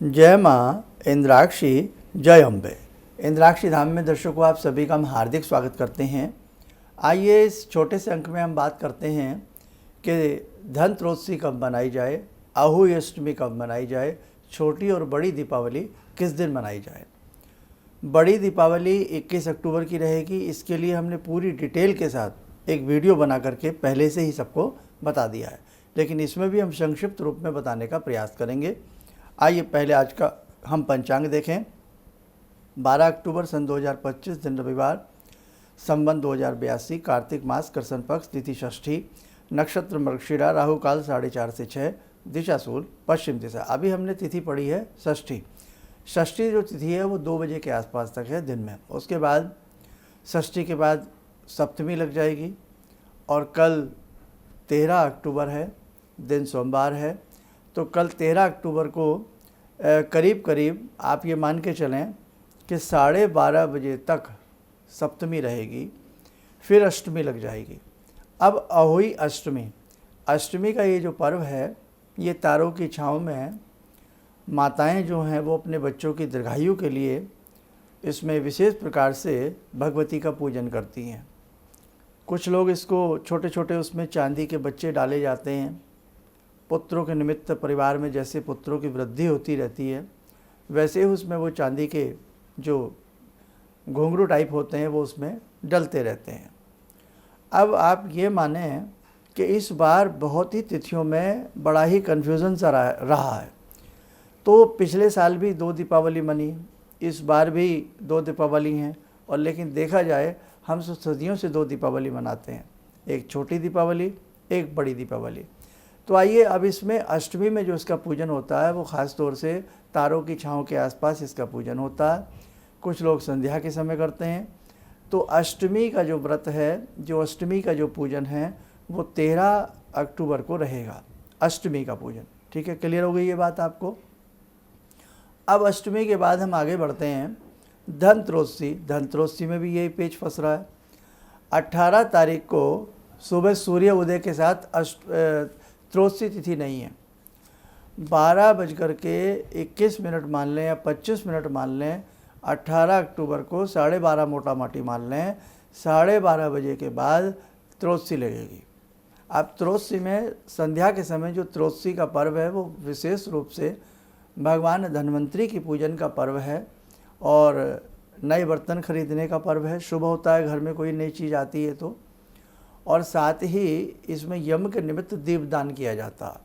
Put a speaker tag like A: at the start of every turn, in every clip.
A: जय माँ इंद्राक्षी, जय अम्बे। इंद्राक्षी धाम में दर्शकों आप सभी का हम हार्दिक स्वागत करते हैं। आइए इस छोटे से अंक में हम बात करते हैं कि धनतेरस कब मनाई जाए, अहोई अष्टमी कब मनाई जाए, छोटी और बड़ी दीपावली किस दिन मनाई जाए। बड़ी दीपावली 21 अक्टूबर की रहेगी। इसके लिए हमने पूरी डिटेल के साथ एक वीडियो बना करके पहले से ही सबको बता दिया है, लेकिन इसमें भी हम संक्षिप्त रूप में बताने का प्रयास करेंगे। आइए पहले आज का हम पंचांग देखें। 12 अक्टूबर सन 2025 दिन रविवार, संवत 2082, कार्तिक मास, कृष्ण पक्ष, तिथि षष्ठी, नक्षत्र मृगशिरा, राहु काल 4:30 से 6, दिशा सूल पश्चिम दिशा। अभी हमने तिथि पढ़ी है षष्ठी। षष्ठी जो तिथि है वो 2 बजे के आसपास तक है दिन में। उसके बाद षष्ठी के बाद सप्तमी लग जाएगी और कल 13 अक्टूबर है, दिन सोमवार है। तो कल 13 अक्टूबर को करीब करीब आप ये मान के चलें कि 12:30 बजे तक सप्तमी रहेगी, फिर अष्टमी लग जाएगी। अब अहोई अष्टमी, अष्टमी का ये जो पर्व है ये तारों की छाँव में माताएं जो हैं वो अपने बच्चों की दीर्घायु के लिए इसमें विशेष प्रकार से भगवती का पूजन करती हैं। कुछ लोग इसको छोटे छोटे उसमें चांदी के बच्चे डाले जाते हैं। पुत्रों के निमित्त परिवार में जैसे पुत्रों की वृद्धि होती रहती है, वैसे ही उसमें वो चांदी के जो घुंघरू टाइप होते हैं वो उसमें डलते रहते हैं। अब आप ये माने कि इस बार बहुत ही तिथियों में बड़ा ही कन्फ्यूज़न सा रहा है। तो पिछले साल भी 2 दीपावली मनी, इस बार भी 2 दीपावली हैं, और लेकिन देखा जाए हम सदियों से 2 दीपावली मनाते हैं, एक छोटी दीपावली, एक बड़ी दीपावली। तो आइए अब इसमें अष्टमी में जो इसका पूजन होता है वो ख़ास तौर से तारों की छाँव के आसपास इसका पूजन होता है। कुछ लोग संध्या के समय करते हैं। तो अष्टमी का जो व्रत है, जो अष्टमी का जो पूजन है वो 13 अक्टूबर को रहेगा, अष्टमी का पूजन। ठीक है, क्लियर हो गई ये बात आपको। अब अष्टमी के बाद हम आगे बढ़ते हैं धनतेरस। धनतेरस में भी यही पेच फंस रहा है। 18 तारीख को सुबह सूर्य उदय के साथ त्रोसी तिथि नहीं है। 12:21 मान लें या 25 मिनट मान लें, 18 अक्टूबर को 12:30 मोटा माटी मान लें, 12:30 बजे के बाद त्रोसी लगेगी। अब त्रोसी में संध्या के समय जो त्रोसी का पर्व है वो विशेष रूप से भगवान धन्वंतरी की पूजन का पर्व है और नए बर्तन खरीदने का पर्व है। शुभ होता है घर में कोई नई चीज़ आती है तो, और साथ ही इसमें यम के निमित्त दीपदान किया जाता।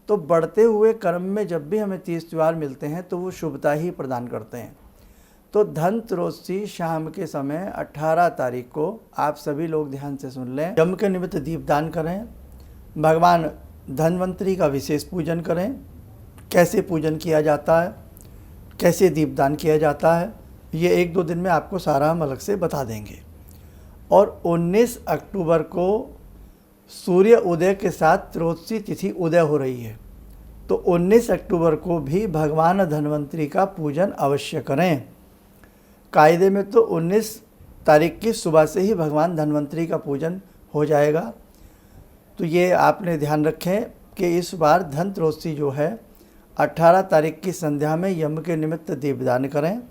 A: तो बढ़ते हुए कर्म में जब भी हमें तीज त्यौहार मिलते हैं तो वो शुभता ही प्रदान करते हैं। तो धनतेरस शाम के समय 18 तारीख को आप सभी लोग ध्यान से सुन लें, यम के निमित्त दीपदान करें, भगवान धन्वंतरी का विशेष पूजन करें। कैसे पूजन किया जाता है, कैसे दीपदान किया जाता है, ये 1-2 दिन में आपको सारा हम अलग से बता देंगे। और 19 अक्टूबर को सूर्य उदय के साथ त्रोसी तिथि उदय हो रही है। तो 19 अक्टूबर को भी भगवान धन्वंतरी का पूजन अवश्य करें। कायदे में तो 19 तारीख की सुबह से ही भगवान धन्वंतरी का पूजन हो जाएगा। तो ये आपने ध्यान रखें कि इस बार धनतेरस जो है 18 तारीख की संध्या में यम के निमित्त दीपदान करें,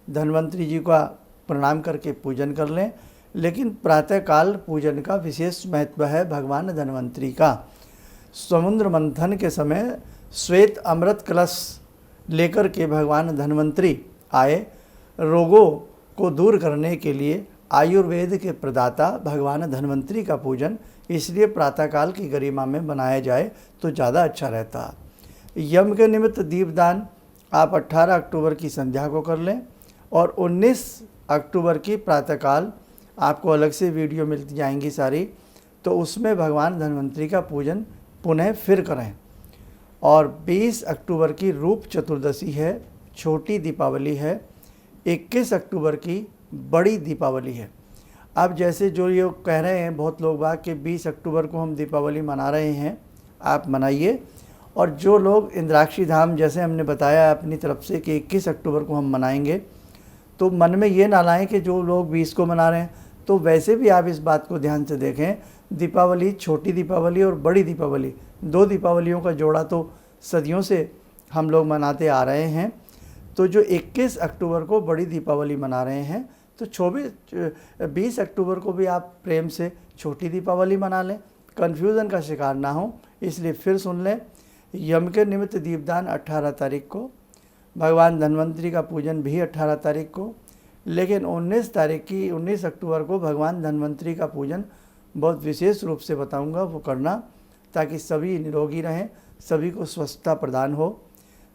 A: धन्वंतरी जी का प्रणाम करके पूजन कर लें। लेकिन प्रातःकाल पूजन का विशेष महत्व है भगवान धन्वंतरी का। समुद्र मंथन के समय श्वेत अमृत कलश लेकर के भगवान धन्वंतरी आए। रोगों को दूर करने के लिए आयुर्वेद के प्रदाता भगवान धन्वंतरी का पूजन इसलिए प्रातःकाल की गरिमा में बनाया जाए तो ज़्यादा अच्छा रहता। यम के निमित्त दीपदान आप 18 अक्टूबर की संध्या को कर लें और 19 अक्टूबर की प्रातःकाल आपको अलग से वीडियो मिलती जाएंगी सारी, तो उसमें भगवान धन्वंतरी का पूजन पुनः फिर करें। और 20 अक्टूबर की रूप चतुर्दशी है, छोटी दीपावली है। 21 अक्टूबर की बड़ी दीपावली है। अब जैसे जो ये कह रहे हैं बहुत लोग बात कि 20 अक्टूबर को हम दीपावली मना रहे हैं, आप मनाइए। और जो लोग इंद्राक्षी धाम जैसे हमने बताया अपनी तरफ से कि 21 अक्टूबर को हम मनाएंगे, तो मन में ये ना लाएं कि जो लोग 20 को मना रहे हैं। तो वैसे भी आप इस बात को ध्यान से देखें, दीपावली, छोटी दीपावली और बड़ी दीपावली, 2 दीपावलियों का जोड़ा तो सदियों से हम लोग मनाते आ रहे हैं। तो जो 21 अक्टूबर को बड़ी दीपावली मना रहे हैं, तो 20 अक्टूबर को भी आप प्रेम से छोटी दीपावली मना लें, कन्फ्यूज़न का शिकार ना हो। इसलिए फिर सुन लें, यम के निमित्त दीपदान 18 तारीख को, भगवान धन्वंतरि का पूजन भी 18 तारीख को, लेकिन 19 अक्टूबर को भगवान धन्वंतरि का पूजन बहुत विशेष रूप से बताऊंगा, वो करना, ताकि सभी निरोगी रहें, सभी को स्वस्थता प्रदान हो।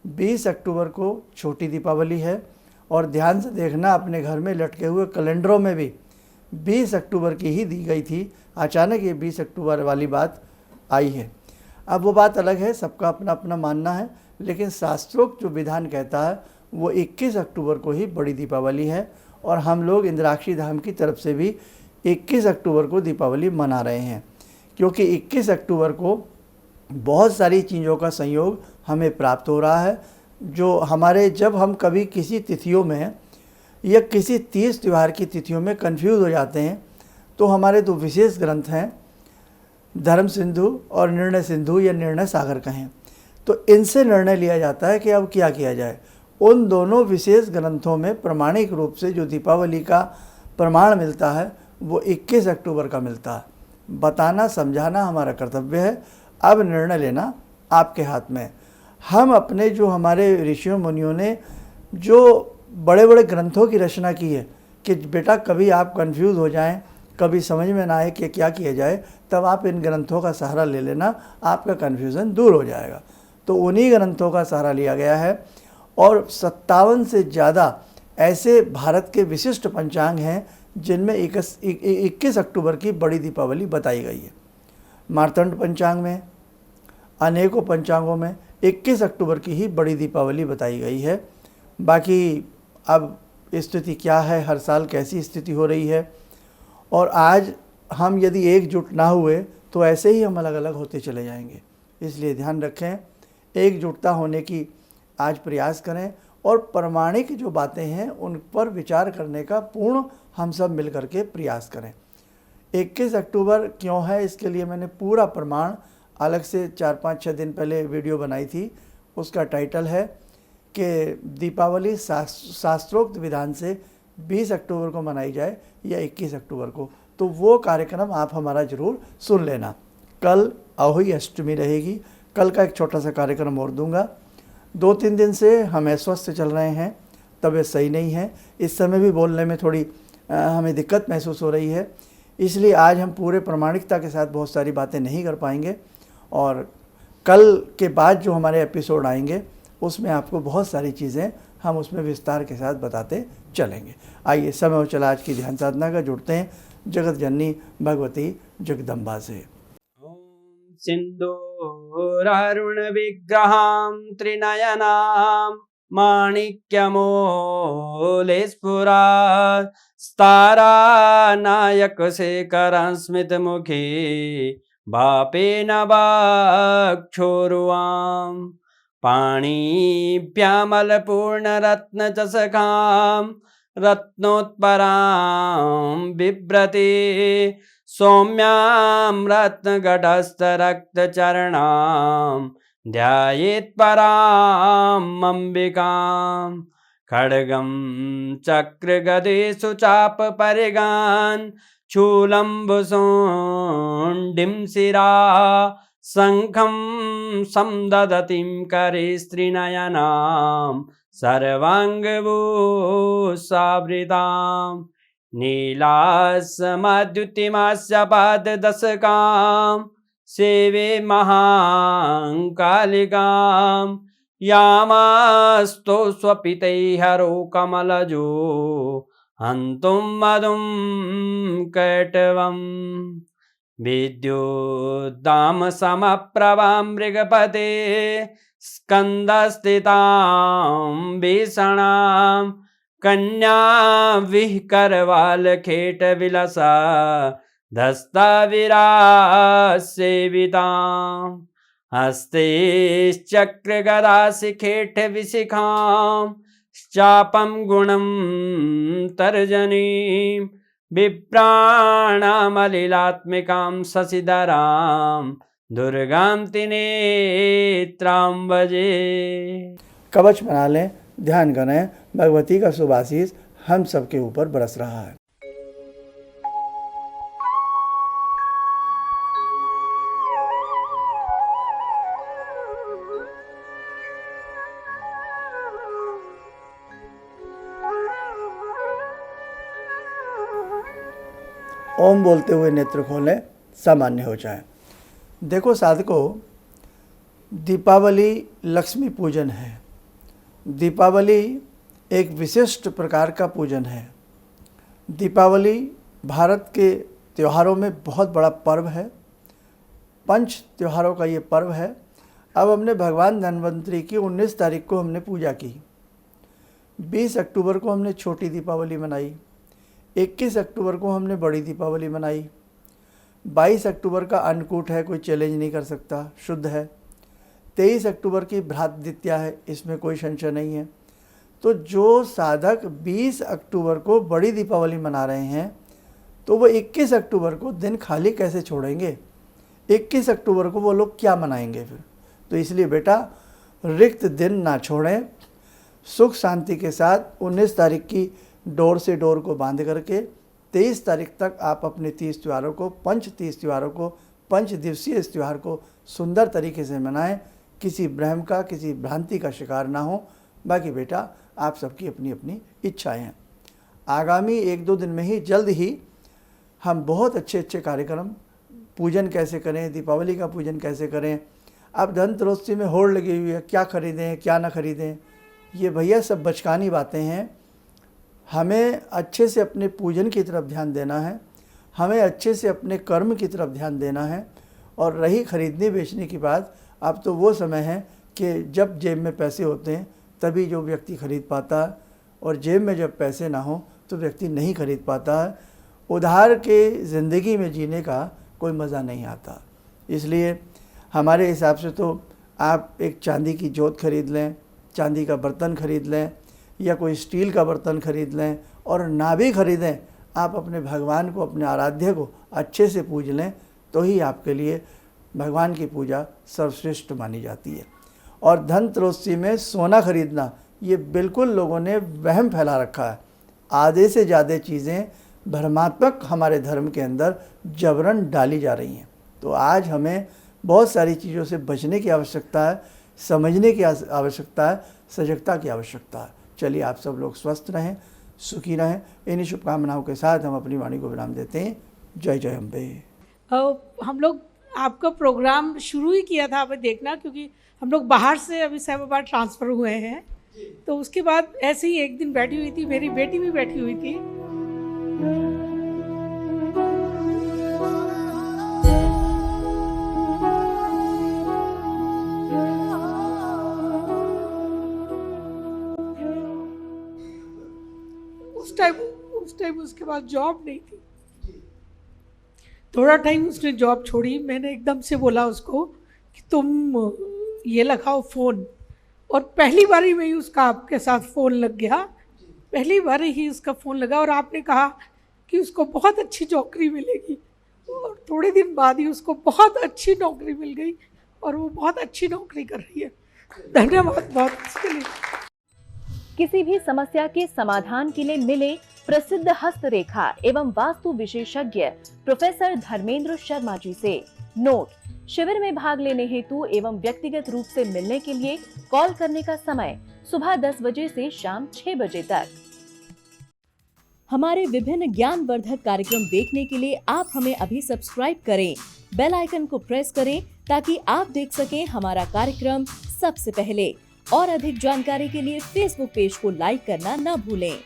A: 20 अक्टूबर को छोटी दीपावली है, और ध्यान से देखना अपने घर में लटके हुए कैलेंडरों में भी 20 अक्टूबर की ही दी गई थी। अचानक ये 20 अक्टूबर वाली बात आई है। अब वो बात अलग है, सबका अपना अपना मानना है, लेकिन शास्त्रोक्त जो विधान कहता है वो 21 अक्टूबर को ही बड़ी दीपावली है। और हम लोग इंद्राक्षी धाम की तरफ से भी 21 अक्टूबर को दीपावली मना रहे हैं, क्योंकि 21 अक्टूबर को बहुत सारी चीज़ों का संयोग हमें प्राप्त हो रहा है। जो हमारे, जब हम कभी किसी तिथियों में या किसी तीज त्यौहार की तिथियों में कंफ्यूज हो जाते हैं, तो हमारे दो विशेष ग्रंथ हैं, धर्म सिंधु और निर्णय सिंधु या निर्णय सागर कहें, तो इनसे निर्णय लिया जाता है कि अब क्या किया जाए। उन दोनों विशेष ग्रंथों में प्रमाणिक रूप से जो दीपावली का प्रमाण मिलता है वो 21 अक्टूबर का मिलता है। बताना समझाना हमारा कर्तव्य है, अब निर्णय लेना आपके हाथ में है। हम अपने, जो हमारे ऋषियों मुनियों ने जो बड़े बड़े ग्रंथों की रचना की है, कि बेटा कभी आप कंफ्यूज हो जाएं, कभी समझ में ना आए कि क्या किया जाए, तब आप इन ग्रंथों का सहारा ले लेना, आपका कन्फ्यूज़न दूर हो जाएगा। तो उन्हीं ग्रंथों का सहारा लिया गया है, और 57 से ज़्यादा ऐसे भारत के विशिष्ट पंचांग हैं जिनमें 21 अक्टूबर की बड़ी दीपावली बताई गई है। मार्तंड पंचांग में, अनेकों पंचांगों में 21 अक्टूबर की ही बड़ी दीपावली बताई गई है। बाकी अब स्थिति क्या है, हर साल कैसी स्थिति हो रही है, और आज हम यदि एकजुट ना हुए तो ऐसे ही हम अलग अलग होते चले जाएंगे। इसलिए ध्यान रखें, एकजुटता होने की आज प्रयास करें, और प्रमाणिक जो बातें हैं उन पर विचार करने का पूर्ण हम सब मिल करके प्रयास करें। 21 अक्टूबर क्यों है, इसके लिए मैंने पूरा प्रमाण अलग से 4-5-6 दिन पहले वीडियो बनाई थी। उसका टाइटल है कि दीपावली शास्त्रोक्त विधान से 20 अक्टूबर को मनाई जाए या 21 अक्टूबर को। तो वो कार्यक्रम आप हमारा ज़रूर सुन लेना। कल अहोई अष्टमी रहेगी, कल का एक छोटा सा कार्यक्रम और दूंगा। 2-3 दिन से हम अस्वस्थ चल रहे हैं, तबीयत सही नहीं है, इस समय भी बोलने में थोड़ी हमें दिक्कत महसूस हो रही है, इसलिए आज हम पूरे प्रामाणिकता के साथ बहुत सारी बातें नहीं कर पाएंगे। और कल के बाद जो हमारे एपिसोड आएंगे उसमें आपको बहुत सारी चीज़ें हम उसमें विस्तार के साथ बताते चलेंगे। आइए, समय हो चला आज की ध्यान साधना का, जुड़ते हैं जगत जननी भगवती जगदम्बा से।
B: सिंदूरारुण विग्रहां त्रिनयनां माणिक्यमूले स्फुरात् तारानायकशेखरं स्मितमुखी बापेन वक्षोरुवां पाणिभ्यामलपूर्णरत्नचषकां रत्नोत्परां बिभ्रति सौम्यां रत्नघटस्थरक्तचरणां ध्यायेत् परां अम्बिकां खड्गं चक्रगदेषु चापपरिगान् शूलम्बुशुण्डिं शिरा शङ्खं समदधतीं करे स्त्रीनयनां सर्वाङ्गभूषावृतां नीलास्मद्युतिमास्य पाददशकां सेवे महाकालिकां यामास्तो स्वपितैहरो कमलजो हन्तुं मधुं कैटवम् विद्युद्दाम समप्रभां मृगपते स्कन्दस्थितां भीषणां कन्या विहकरवालखेटविलसा धस्ताविरासेवितां हस्ते चक्रगदाशिखेटविशिखां चापं गुणं तर्जनीं बिभ्राणामलिलात्मिकां शशिधरां दुर्गांति नेत्रां भजे।
A: कवच बना लें, ध्यान करें, भगवती का शुभ आशीष हम सबके ऊपर बरस रहा है। ओम बोलते हुए नेत्र खोलें, सामान्य हो जाए। देखो साधकों, दीपावली लक्ष्मी पूजन है। दीपावली एक विशिष्ट प्रकार का पूजन है। दीपावली भारत के त्योहारों में बहुत बड़ा पर्व है। पंच त्योहारों का ये पर्व है। अब हमने भगवान धन्वंतरी की 19 तारीख को हमने पूजा की। 20 अक्टूबर को हमने छोटी दीपावली मनाई। 21 अक्टूबर को हमने बड़ी दीपावली मनाई। 22 अक्टूबर का अन्नकूट है, कोई चैलेंज नहीं कर सकता, शुद्ध है। 23 अक्टूबर की भ्रातृद्वितीया है, इसमें कोई संशय नहीं है। तो जो साधक 20 अक्टूबर को बड़ी दीपावली मना रहे हैं, तो वो 21 अक्टूबर को दिन खाली कैसे छोड़ेंगे? 21 अक्टूबर को वो लोग क्या मनाएंगे फिर? तो इसलिए बेटा, रिक्त दिन ना छोड़ें। सुख शांति के साथ 19 तारीख की डोर से डोर को बांध करके 23 तारीख तक आप अपने 30 त्योहारों को, पंच 30 त्योहारों को, पंच दिवसीय इस त्यौहार को सुंदर तरीके से मनाएं। किसी भ्रम का, किसी भ्रांति का शिकार ना हो। बाकी बेटा, आप सबकी अपनी अपनी इच्छाएं हैं। आगामी 1-2 दिन में ही, जल्द ही हम बहुत अच्छे अच्छे कार्यक्रम, पूजन कैसे करें, दीपावली का पूजन कैसे करें, अब धनतेरस में होड़ लगी हुई है, क्या खरीदें क्या ना खरीदें, ये भैया सब बचकानी बातें हैं। हमें अच्छे से अपने पूजन की तरफ ध्यान देना है। हमें अच्छे से अपने कर्म की तरफ ध्यान देना है। और रही खरीदने बेचने की बात, अब तो वो समय है कि जब जेब में पैसे होते हैं तभी जो व्यक्ति खरीद पाता है, और जेब में जब पैसे ना हो तो व्यक्ति नहीं खरीद पाता है। उधार के ज़िंदगी में जीने का कोई मज़ा नहीं आता। इसलिए हमारे हिसाब से तो आप एक चांदी की जोत खरीद लें, चांदी का बर्तन खरीद लें, या कोई स्टील का बर्तन खरीद लें, और ना भी खरीदें, आप अपने भगवान को, अपने आराध्य को अच्छे से पूज लें, तो ही आपके लिए भगवान की पूजा सर्वश्रेष्ठ मानी जाती है। और धनतेरस में सोना खरीदना, ये बिल्कुल लोगों ने वहम फैला रखा है। आधे से ज़्यादा चीज़ें भ्रमात्मक हमारे धर्म के अंदर जबरन डाली जा रही हैं। तो आज हमें बहुत सारी चीज़ों से बचने की आवश्यकता है, समझने की आवश्यकता है, सजगता की आवश्यकता है। चलिए, आप सब लोग स्वस्थ रहें, सुखी रहें। इन्हीं शुभकामनाओं के साथ हम अपनी वाणी को विराम देते हैं। जय जय अम्बे।
C: हम लोग आपका प्रोग्राम शुरू ही किया था अभी देखना, क्योंकि हम लोग बाहर से अभी साहिबाबाद ट्रांसफ़र हुए हैं। तो उसके बाद ऐसे ही एक दिन बैठी हुई थी, मेरी बेटी भी बैठी हुई थी। उस टाइम उसके पास जॉब नहीं थी। थोड़ा टाइम उसने जॉब छोड़ी। मैंने एकदम से बोला उसको कि तुम ये लगाओ फ़ोन, और पहली बार ही में ही उसका आपके साथ फ़ोन लग गया। पहली बार ही उसका फ़ोन लगा, और आपने कहा कि उसको बहुत अच्छी नौकरी मिलेगी, और थोड़े दिन बाद ही उसको बहुत अच्छी नौकरी मिल गई, और वो बहुत अच्छी नौकरी कर रही है। धन्यवाद बहुत इसके लिए।
D: किसी भी समस्या के समाधान के लिए मिले प्रसिद्ध हस्तरेखा एवं वास्तु विशेषज्ञ प्रोफेसर धर्मेंद्र शर्मा जी से। नोट: शिविर में भाग लेने हेतु एवं व्यक्तिगत रूप से मिलने के लिए कॉल करने का समय सुबह 10 बजे से शाम 6 बजे तक। हमारे विभिन्न ज्ञानवर्धक कार्यक्रम देखने के लिए आप हमें अभी सब्सक्राइब करें, बेल आइकन को प्रेस करें ताकि आप देख सकें हमारा कार्यक्रम सबसे पहले। और अधिक जानकारी के लिए फेसबुक पेज को लाइक करना न भूलें।